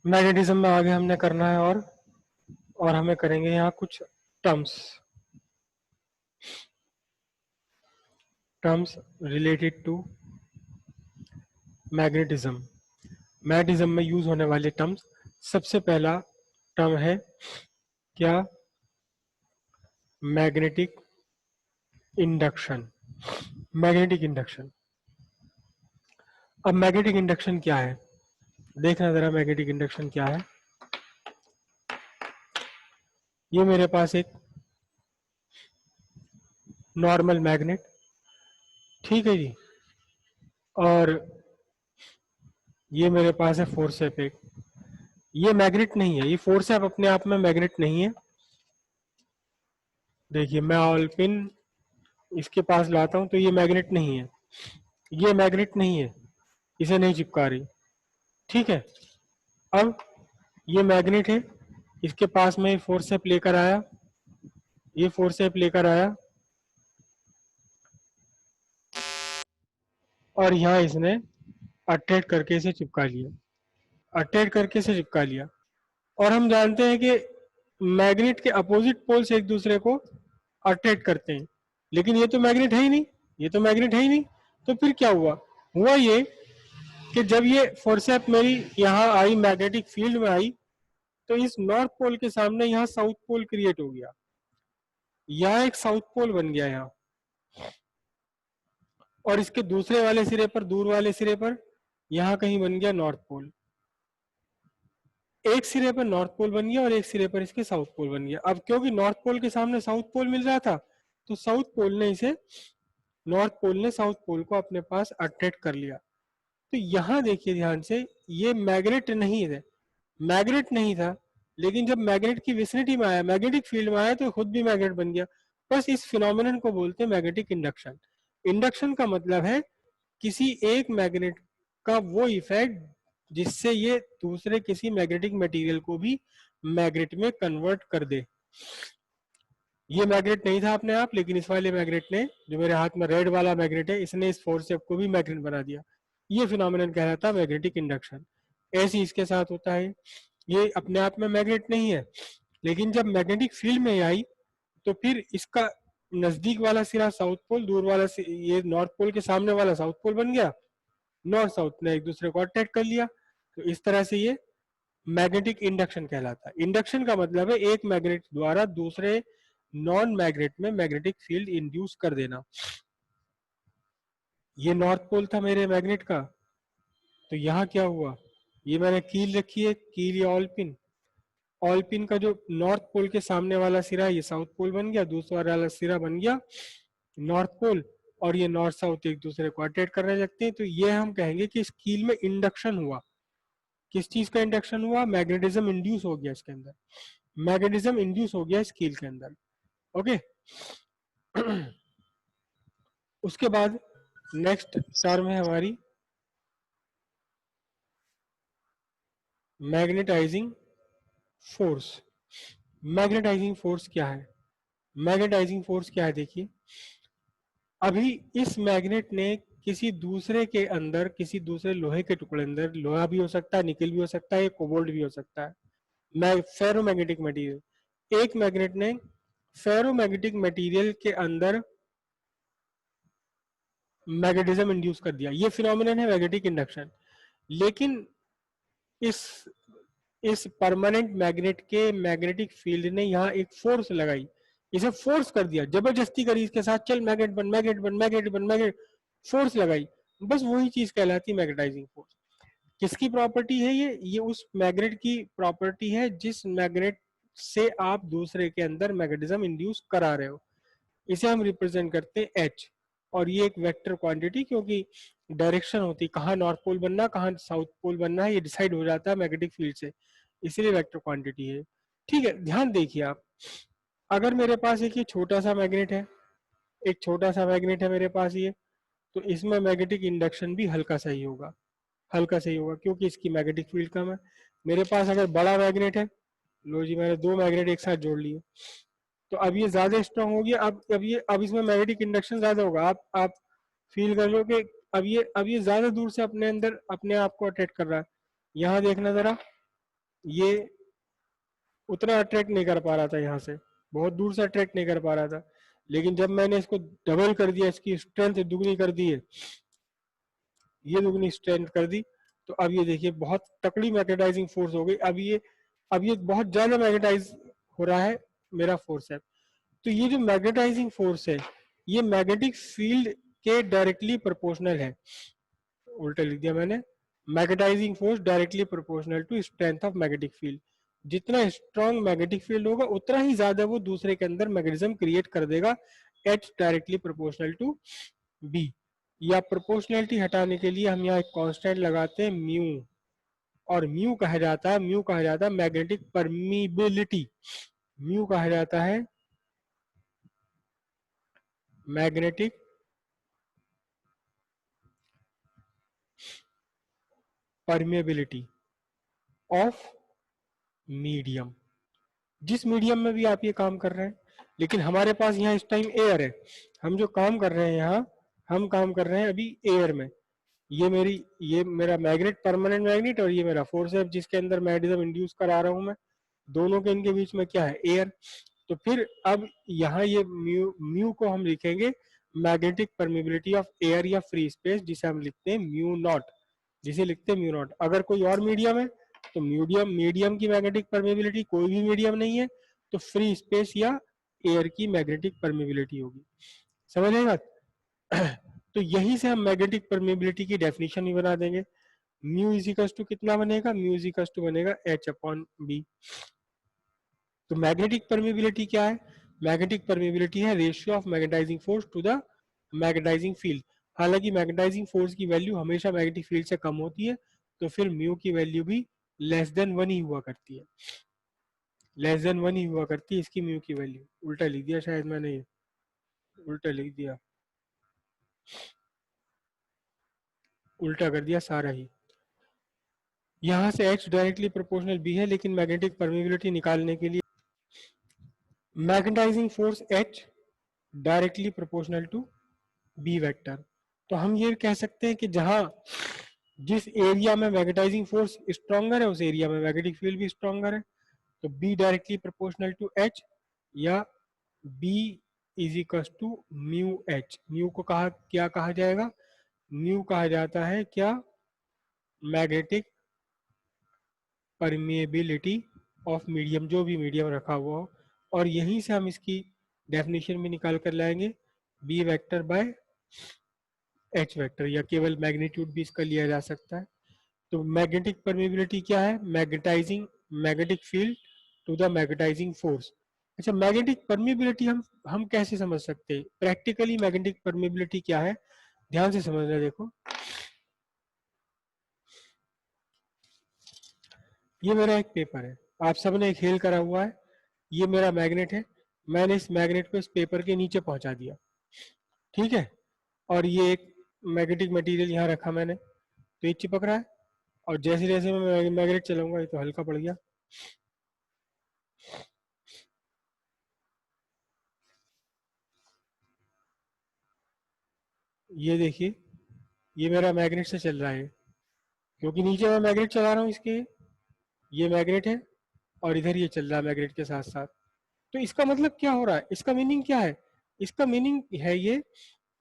Magnetism में आगे हमने करना है और हमें करेंगे यहाँ कुछ terms terms related to magnetism. Magnetism में यूज होने वाले टर्म्स, सबसे पहला टर्म है क्या? Magnetic induction. Magnetic induction. अब मैग्नेटिक इंडक्शन क्या है, देखना जरा मैग्नेटिक इंडक्शन क्या है। ये मेरे पास एक नॉर्मल मैग्नेट, ठीक है जी, और ये मेरे पास है फोर्सेप एक। ये मैग्नेट नहीं है, ये फोर्सेप अपने आप में मैग्नेट नहीं है। देखिए मैं ऑलपिन इसके पास लाता हूं तो ये मैग्नेट नहीं है, ये मैग्नेट नहीं है, इसे नहीं चिपका रही, ठीक है। अब ये मैग्नेट है, इसके पास में फोर्सेप लेकर आया, ये फोर्सेप लेकर आया और यहाँ इसने अट्रैक्ट करके इसे चिपका लिया, अट्रैक्ट करके इसे चिपका लिया। और हम जानते हैं कि मैग्नेट के अपोजिट पोल्स एक दूसरे को अट्रैक्ट करते हैं, लेकिन ये तो मैग्नेट है ही नहीं, ये तो मैग्नेट है ही नहीं। तो फिर क्या हुआ? हुआ ये कि जब ये फोर्सेप मेरी यहाँ आई, मैग्नेटिक फील्ड में आई, तो इस नॉर्थ पोल के सामने यहाँ साउथ पोल क्रिएट हो गया, यहाँ एक साउथ पोल बन गया यहाँ, और इसके दूसरे वाले सिरे पर, दूर वाले सिरे पर यहाँ कहीं बन गया नॉर्थ पोल। एक सिरे पर नॉर्थ पोल बन गया और एक सिरे पर इसके साउथ पोल बन गया। अब क्योंकि नॉर्थ पोल के सामने साउथ पोल मिल रहा था, तो साउथ पोल ने इसे, नॉर्थ पोल ने साउथ पोल को अपने पास अट्रैक्ट कर लिया। तो यहां देखिए ध्यान से, ये मैग्नेट नहीं है, मैग्नेट नहीं था, लेकिन जब मैग्नेट की विसिनिटी में आया, मैग्नेटिक फील्ड में आया, तो खुद भी मैग्नेट बन गया। बस इस फिनोमिनन को बोलते हैं मैग्नेटिक इंडक्शन। इंडक्शन का मतलब है किसी एक मैग्नेट का वो इफेक्ट जिससे ये दूसरे किसी मैग्नेटिक मटेरियल को भी मैग्नेट में कन्वर्ट कर दे। ये मैग्नेट नहीं था अपने आप, लेकिन इस वाले मैग्नेट ने, जो मेरे हाथ में रेड वाला मैग्नेट है, इसने इस फोर्सेप को भी मैग्नेट बना दिया। ये फिनोमिनन कहलाता है मैग्नेटिक इंडक्शन। ऐसे इसके साथ होता है, ये अपने आप में मैग्नेट नहीं है, लेकिन जब मैग्नेटिक फील्ड में आई, तो फिर इसका नजदीक वाला सिरा साउथ पोल, दूर वाला ये नॉर्थ पोल के सामने वाला साउथ पोल बन गया, नॉर्थ साउथ ने एक दूसरे को अट्रैक्ट कर लिया। तो इस तरह से ये मैग्नेटिक इंडक्शन कहलाता है। इंडक्शन का मतलब है एक मैग्नेट द्वारा दूसरे नॉन मैग्नेट में मैग्नेटिक फील्ड इंड्यूस कर देना। ये नॉर्थ पोल था मेरे मैग्नेट का, तो यहाँ क्या हुआ, ये मैंने कील रखी है, कील या ऑल पिन, ऑल पिन का जो नॉर्थ पोल के सामने वाला सिरा है, ये साउथ पोल बन गया, दूसरा वाला सिरा बन गया नॉर्थ पोल, और ये नॉर्थ साउथ एक दूसरे को अट्रैक्ट करने लगते हैं। तो ये हम कहेंगे कि इस कील में इंडक्शन हुआ। किस चीज का इंडक्शन हुआ? मैग्नेटिज्म इंड्यूस हो गया इसके अंदर, मैग्नेटिज्म इंड्यूस हो गया इस कील के अंदर। ओके। उसके बाद नेक्स्ट टर्म है हमारी मैग्नेटाइजिंग फोर्स। मैग्नेटाइजिंग फोर्स क्या है? मैग्नेटाइजिंग फोर्स क्या है, देखिए, अभी इस मैग्नेट ने किसी दूसरे के अंदर, किसी दूसरे लोहे के टुकड़े अंदर, लोहा भी हो सकता है, निकल भी हो सकता है, कोबाल्ट भी हो सकता है, फेरोमैग्नेटिक मटेरियल, एक मैग्नेट ने फेरोमैग्नेटिक मटेरियल के अंदर मैग्नेटिज्म इंड्यूस कर दिया। ये फिनोमिनन है मैग्नेटिक इंडक्शन। लेकिन इस इस परमानेंट मैग्नेट के मैग्नेटिक फील्ड ने यहाँ एक फोर्स लगाई, इसे फोर्स कर दिया, जबरदस्ती करी इसके साथ, चल मैग्नेट बन, मैग्नेट बन, मैग्नेट बन, मैग्नेट, फोर्स लगाई। बस वही चीज कहलाती है मैग्नेटाइजिंग फोर्स। किसकी प्रॉपर्टी है ये उस मैग्नेट की प्रॉपर्टी है जिस मैग्नेट से आप दूसरे के अंदर मैग्नेटिज्म इंड्यूस करा रहे हो। इसे हम रिप्रेजेंट करते हैं एच, और ये एक वेक्टर क्वांटिटी, क्योंकि डायरेक्शन होती है, कहाँ नॉर्थ पोल बनना, कहाँ साउथ पोल बनना है, ये डिसाइड हो जाता है मैग्नेटिक फील्ड से, इसीलिए वेक्टर क्वांटिटी है। ठीक है, ध्यान देखिए आप, अगर मेरे पास एक ये छोटा सा मैग्नेट है, एक छोटा सा मैग्नेट है मेरे पास ये, तो इसमें मैग्नेटिक इंडक्शन भी हल्का सा ही होगा, हल्का सा ही होगा, क्योंकि इसकी मैग्नेटिक फील्ड कम है। मेरे पास अगर बड़ा मैग्नेट है, लो जी मैंने दो मैग्नेट एक साथ जोड़ लिए, तो अब ये ज्यादा स्ट्रांग हो गया, अब इसमें मैग्नेटिक इंडक्शन ज्यादा होगा। आप फील कर लो कि अब ये ज्यादा दूर से अपने अंदर अपने आप को अट्रैक्ट कर रहा है। यहाँ देखना जरा, ये उतना अट्रैक्ट नहीं कर पा रहा था, यहाँ से बहुत दूर से अट्रैक्ट नहीं कर पा रहा था। लेकिन जब मैंने इसको डबल कर दिया, इसकी स्ट्रेंथ दुगनी कर दी है, ये दुगनी स्ट्रेंथ कर दी, तो अब ये देखिए बहुत तकड़ी मैग्नेटाइजिंग फोर्स हो गई। अब ये बहुत ज्यादा मैग्नेटाइज हो रहा है मेरा फोर्स है। तो ये जो मैग्नेटाइजिंग फोर्स है, ये मैग्नेटिक फील्ड के डायरेक्टली प्रोपोर्शनल है। उल्टा लिख दिया मैंने, magnetising force directly proportional to strength of magnetic field. जितना स्ट्रॉन्ग मैग्नेटिक फील्ड होगा उतना ही ज्यादा वो दूसरे के अंदर मैग्नेटिज्म क्रिएट कर देगा, H directly proportional to B. या प्रोपोर्शनलिटी हटाने के लिए हम यहाँ एक कांस्टेंट लगाते हैं म्यू, और म्यू कहा जाता है मैग्नेटिक परमीबिलिटी। म्यू कहा जाता है मैग्नेटिक परमेबिलिटी ऑफ मीडियम। जिस मीडियम में भी आप ये काम कर रहे हैं, लेकिन हमारे पास यहाँ इस टाइम एयर है, हम जो काम कर रहे हैं यहाँ, हम काम कर रहे हैं अभी एयर में। ये मेरा मैग्नेट, परमानेंट मैग्नेट, और ये मेरा फोर्स है जिसके अंदर मैग्नेटिज्म इंड्यूस करा रहा हूं मैं। दोनों के इनके बीच में क्या है, एयर। तो फिर अब यहाँ ये म्यू को हम लिखेंगे मैग्नेटिक परमिबिलिटी ऑफ एयर या फ्री स्पेस, जिसे हम लिखते हैं म्यू नॉट, जिसे लिखते हैं म्यू नॉट। अगर कोई और मीडियम है तो मीडियम की मैग्नेटिक परमिबिलिटी, कोई भी मीडियम नहीं है तो फ्री स्पेस या एयर की मैग्नेटिक परमिबिलिटी होगी। समझ आएगा? तो यहीं से हम मैग्नेटिक परमिबिलिटी की डेफिनेशन भी बना देंगे। म्यू इजिकल्स टू कितना बनेगा, म्यू इजिकल्स टू बनेगा एच अपॉन बी। तो मैग्नेटिक परमिबिलिटी क्या है, मैग्नेटिक परमिबिलिटी है ratio of magnetising force to the magnetising field. हालांकि मैग्नेटाइजिंग फोर्स की वैल्यू हमेशा मैग्नेटिक फील्ड से कम होती है, तो फिर म्यू की वैल्यू भी लेस देन 1 ही हुआ करती है, लेस देन 1 ही हुआ करती है इसकी म्यू की वैल्यू। उल्टा लिख दिया शायद मैंने, उल्टा लिख दिया, उल्टा कर दिया सारा ही। यहाँ से H डायरेक्टली प्रोपोर्शनल B है, लेकिन मैग्नेटिक परमिबिलिटी निकालने के लिए magnetising force H directly proportional to B vector. तो हम ये कह सकते हैं कि जहां जिस एरिया में मैग्नेटाइजिंग फोर्स स्ट्रॉन्गर है उस एरिया में मैग्नेटिक फील्ड भी स्ट्रॉन्गर है। तो B directly proportional to H, या B is equal to mu H। Mu को क्या कहा जाएगा, म्यू कहा जाता है क्या, मैग्नेटिक परमिएबिलिटी ऑफ मीडियम, जो भी मीडियम रखा हुआ हो। और यहीं से हम इसकी डेफिनेशन भी निकाल कर लाएंगे, B vector by H vector, या केवल मैग्नीट्यूड भी इसका लिया जा सकता है। तो मैग्नेटिक परमिएबिलिटी क्या है, magnetising magnetic field to the magnetising force. अच्छा, मैग्नेटिक परमिएबिलिटी हम कैसे समझ सकते हैं प्रैक्टिकली, मैग्नेटिक परमिएबिलिटी क्या है, ध्यान से समझना। देखो ये मेरा एक पेपर है, आप सबने खेल करा हुआ है, ये मेरा मैग्नेट है, मैंने इस मैग्नेट को इस पेपर के नीचे पहुंचा दिया, ठीक है। और ये एक मैग्नेटिक मटेरियल यहाँ रखा मैंने, तो ये चिपक रहा है, और जैसे जैसे मैं मैग्नेट चलाऊंगा ये तो हल्का पड़ गया। ये देखिए, ये मेरा मैग्नेट से चल रहा है, क्योंकि नीचे मैं मैग्नेट चला रहा हूँ इसके, ये मैग्नेट है और इधर ये चल रहा है मैग्नेट के साथ साथ। तो इसका मतलब क्या हो रहा है, इसका मीनिंग क्या है, इसका मीनिंग है ये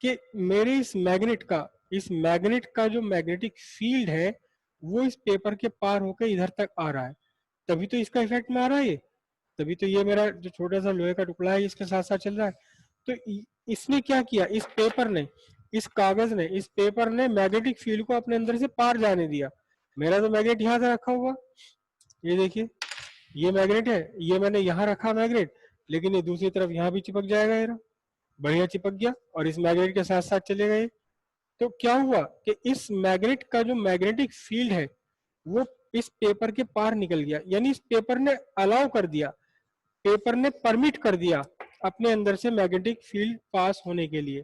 कि मेरे इस मैग्नेट का जो मैग्नेटिक फील्ड है वो इस पेपर के पार होकर इधर तक आ रहा है, तभी तो इसका इफेक्ट में आ रहा है ये, तभी तो ये मेरा जो छोटा सा लोहे का टुकड़ा है इसके साथ साथ चल रहा है। तो इसने क्या किया, इस पेपर ने, इस पेपर ने मैग्नेटिक फील्ड को अपने अंदर से पार जाने दिया। मेरा तो मैग्नेट यहाँ से रखा हुआ, ये देखिए ये मैग्नेट है, ये मैंने यहाँ रखा मैग्नेट, लेकिन ये दूसरी तरफ यहाँ भी चिपक जाएगा, ये बढ़िया चिपक गया और इस मैग्नेट के साथ साथ चले गए। तो क्या हुआ कि इस मैग्नेट का जो मैग्नेटिक फील्ड है वो इस पेपर के पार निकल गया, यानी इस पेपर ने अलाउ कर दिया, पेपर ने परमिट कर दिया अपने अंदर से मैग्नेटिक फील्ड पास होने के लिए।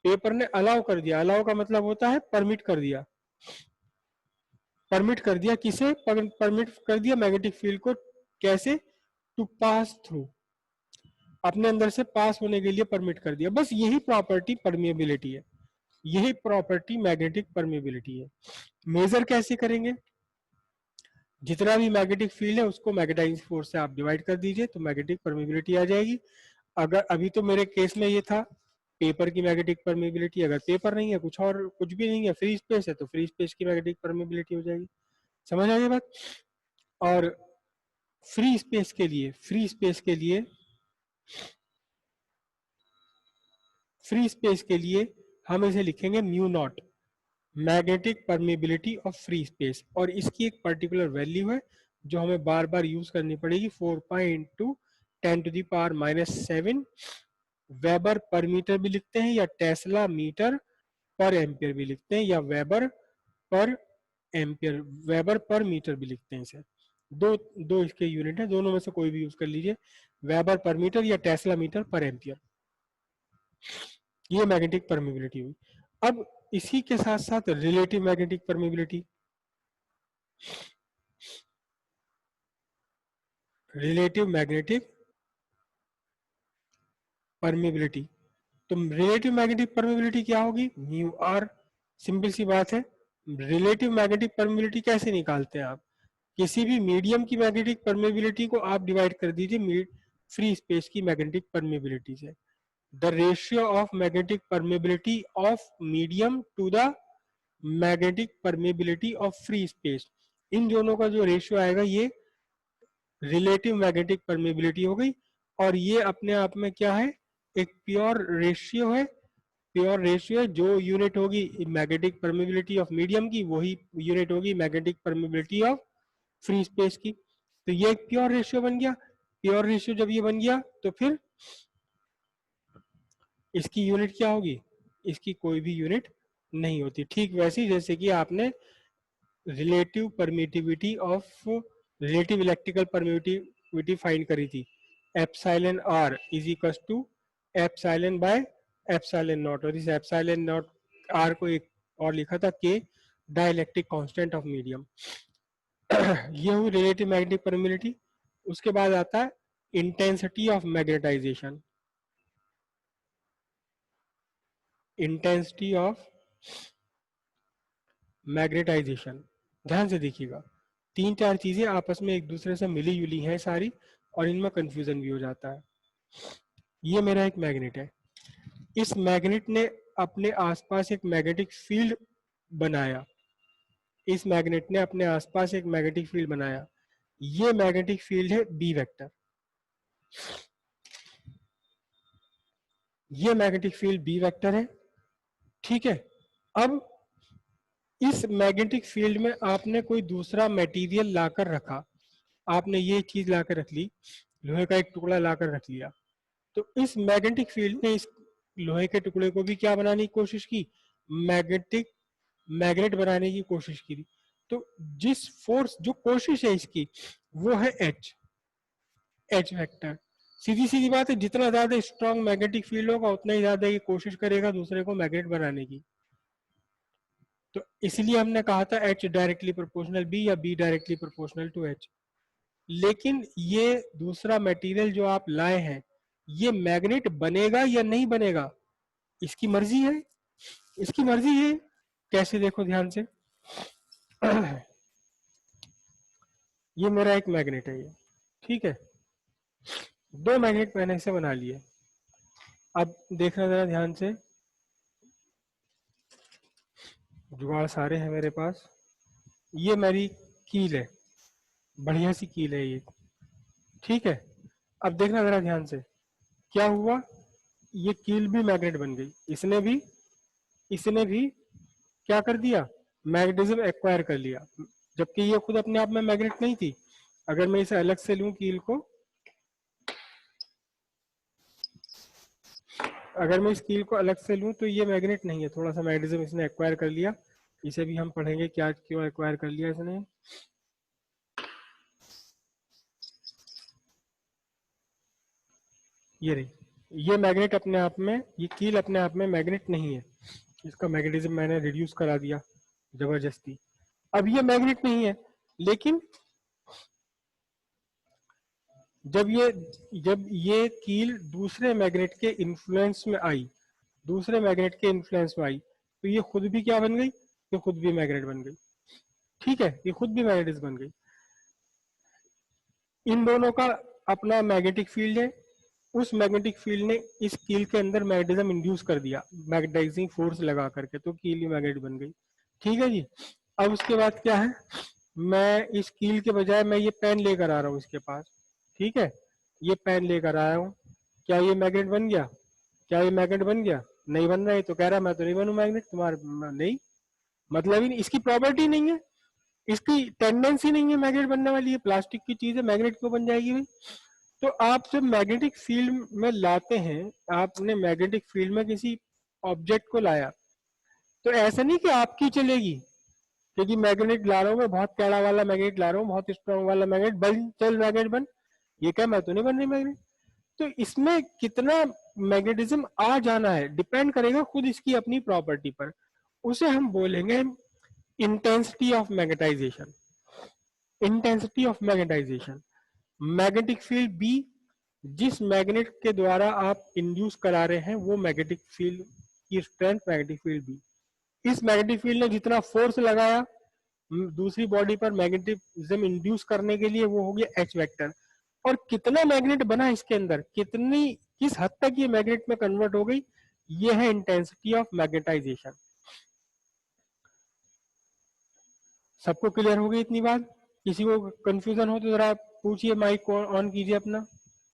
पेपर ने अलाउ कर दिया, अलाउ का मतलब होता है परमिट कर दिया, परमिट कर दिया किसे, परमिट कर दिया मैग्नेटिक फील्ड को, कैसे, टू पास थ्रू, अपने अंदर से पास होने के लिए परमिट कर दिया। बस यही प्रॉपर्टी परमिएबिलिटी है, यही प्रॉपर्टी मैग्नेटिक परमिएबिलिटी है। मेजर कैसे करेंगे, जितना भी मैग्नेटिक फील्ड है उसको मैग्नेटाइजिंग फोर्स से आप डिवाइड कर दीजिए तो मैग्नेटिक परमिबिलिटी आ जाएगी। अगर अभी तो मेरे केस में ये था पेपर की मैग्नेटिक परमिबिलिटी, अगर पेपर नहीं है कुछ और कुछ भी नहीं है फ्री स्पेस है तो फ्री स्पेस की मैग्नेटिक परमिबिलिटी हो जाएगी। समझ आ गई बात। और फ्री स्पेस के लिए हम इसे लिखेंगे mu naught, magnetic permeability of free space, और इसकी एक पर्टिकुलर वैल्यू है जो हमें बार बार यूज करनी पड़ेगी, 4 pi into 10⁻⁻7 weber per metre भी लिखते हैं या टेस्ला मीटर पर एम्पियर भी लिखते हैं या पर एम्पियर वेबर पर मीटर भी लिखते हैं इसे। दो दो इसके यूनिट है, दोनों में से कोई भी यूज कर लीजिए, वेबर पर मीटर या टेस्ला मीटर पर एम्पियर। ये मैग्नेटिक परमिबिलिटी हुई। अब इसी के साथ साथ relative magnetic permeability, relative magnetic permeability, तो रिलेटिव मैग्नेटिक परमिबिलिटी क्या होगी, म्यू आर। सिंपल सी बात है। रिलेटिव मैग्नेटिक परमिबिलिटी कैसे निकालते हैं आप, किसी भी मीडियम की मैग्नेटिक परमिबिलिटी को आप डिवाइड कर दीजिए फ्री स्पेस की मैग्नेटिक परमिबिलिटी से। The ratio of magnetic permeability of medium to the magnetic permeability of free space, इन दोनों का जो रेशियो आएगा ये रिलेटिव मैग्नेटिक परमिबिलिटी हो गई। और ये अपने आप में क्या है, एक प्योर रेशियो है। प्योर रेशियो है, जो यूनिट होगी मैग्नेटिक परमिबिलिटी ऑफ मीडियम की वही यूनिट होगी magnetic permeability of free space की। तो ये एक प्योर रेशियो बन गया। प्योर रेशियो जब ये बन गया तो फिर इसकी यूनिट क्या होगी, इसकी कोई भी यूनिट नहीं होती। ठीक वैसे ही जैसे कि आपने relative permittivity of relative electrical permittivity find करी थी, epsilon R is equal to epsilon by epsilon naught, और इस एप्सिलॉन नॉट आर को एक और लिखा था के, डाइलेक्ट्रिक कांस्टेंट ऑफ मीडियम। ये हुई रिलेटिव मैग्नेटिक परमिबिलिटी। उसके बाद आता है intensity of magnetisation, intensity of magnetisation. ध्यान से देखिएगा, तीन चार चीजें आपस में एक दूसरे से मिली जुली हैं सारी, और इनमें कंफ्यूजन भी हो जाता है। ये मेरा एक मैग्नेट है, इस मैग्नेट ने अपने आसपास एक मैग्नेटिक फील्ड बनाया, इस मैग्नेट ने अपने आसपास एक मैग्नेटिक फील्ड बनाया। ये मैग्नेटिक फील्ड है बी वेक्टर, ये मैग्नेटिक फील्ड बी वेक्टर है। ठीक है, अब इस मैग्नेटिक फील्ड में आपने कोई दूसरा मटेरियल लाकर रखा, आपने ये चीज लाकर रख ली, लोहे का एक टुकड़ा लाकर रख लिया, तो इस मैग्नेटिक फील्ड ने इस लोहे के टुकड़े को भी क्या बनाने की कोशिश की, मैग्नेटिक मैग्नेट बनाने की कोशिश की। तो जिस फोर्स, जो कोशिश है इसकी, वो है एच, एच वेक्टर। सीधी सीधी बात है, जितना ज्यादा स्ट्रॉन्ग मैग्नेटिक फील्ड होगा उतना ही ज्यादा ये कोशिश करेगा दूसरे को मैग्नेट बनाने की। तो इसलिए हमने कहा था एच डायरेक्टली प्रोपोर्शनल बी या B directly proportional to H. लेकिन ये दूसरा मटेरियल जो आप लाए हैं, ये मैग्नेट बनेगा या नहीं बनेगा, इसकी मर्जी है, इसकी मर्जी है। कैसे, देखो ध्यान से। ये मेरा एक मैग्नेट है ये, ठीक है, दो मैग्नेट मैंने इसे बना लिए। अब देखना जरा ध्यान से, जुगाड़ सारे हैं मेरे पास। ये मेरी कील है, बढ़िया सी कील है ये, ठीक है। अब देखना जरा ध्यान से, क्या हुआ, ये कील भी मैग्नेट बन गई, इसने भी क्या कर दिया, मैग्नेटिज्म एक्वायर कर लिया, जबकि ये खुद अपने आप में मैग्नेट नहीं थी। अगर मैं इसे अलग से लूं कील को, अगर मैं इस कील को अलग से लूं तो ये मैग्नेट नहीं है, थोड़ा सा मैग्नेटिज्म इसने एक्वायर कर लिया। इसे भी हम पढ़ेंगे क्या क्यों एक्वायर कर लिया इसने। ये रही, ये मैग्नेट अपने आप में, ये कील अपने आप में मैग्नेट नहीं है, इसका मैग्नेटिज्म मैंने रिड्यूस करा दिया जबरदस्ती। अब ये मैग्नेट नहीं है, लेकिन जब ये कील दूसरे मैग्नेट के इन्फ्लुएंस में आई, दूसरे मैग्नेट के इन्फ्लुएंस में आई, तो ये खुद भी क्या बन गई, ये खुद भी मैग्नेट बन गई। ठीक है, ये खुद भी मैग्नेटिज्म बन गई। इन दोनों का अपना मैग्नेटिक फील्ड है, उस मैग्नेटिक फील्ड ने इस कील के अंदर मैग्नेटिज्म इंड्यूस कर दिया मैग्नेटाइजिंग फोर्स लगा करके, तो कील ही मैग्नेट बन गई। ठीक है जी। अब उसके बाद क्या है, मैं इस कील के बजाय मैं ये पेन लेकर आ रहा हूँ इसके पास। ठीक है, ये पेन लेकर आया हूँ, क्या ये मैग्नेट बन गया? क्या ये मैग्नेट बन गया? नहीं बन रहा है। तो कह रहा है मैं तो नहीं बनू मैग्नेट, तुम्हारे नहीं, मतलब ही नहीं, इसकी प्रॉपर्टी नहीं है, इसकी टेंडेंसी नहीं है मैग्नेट बनने वाली है, प्लास्टिक की चीज है, मैग्नेट क्यों बन जाएगी भाई? तो आप जब मैग्नेटिक फील्ड में लाते हैं, आपने मैग्नेटिक फील्ड में किसी ऑब्जेक्ट को लाया, तो ऐसा नहीं कि आपकी चलेगी, क्योंकि मैग्नेट ला रहा हूँ मैं, बहुत टेढ़ा वाला मैग्नेट ला रहा हूँ, बहुत स्ट्रॉन्ग वाला मैग्नेट, बन चल मैग्नेट बन, ये क्या मैं तो नहीं बन रही मैग्नेट। तो इसमें कितना मैग्नेटिज्म आ जाना है डिपेंड करेगा खुद इसकी अपनी प्रॉपर्टी पर, उसे हम बोलेंगे intensity of magnetisation. Intensity of magnetisation, magnetic field B जिस मैग्नेट के द्वारा आप इंड्यूस करा रहे हैं वो मैग्नेटिक फील्ड की स्ट्रेंथ मैग्नेटिक फील्ड बी, इस मैग्नेटिक फील्ड ने जितना फोर्स लगाया दूसरी बॉडी पर मैग्नेटिज्म इंड्यूस करने के लिए, वो हो गया एच वेक्टर। और कितना मैग्नेट बना इसके अंदर, कितनी किस हद तक ये मैग्नेट में कन्वर्ट हो गई, ये है इंटेंसिटी ऑफ मैग्नेटाइजेशन। सबको क्लियर हो गई इतनी बात? किसी को कंफ्यूजन हो तो जरा पूछिए, माइक को ऑन कीजिए अपना।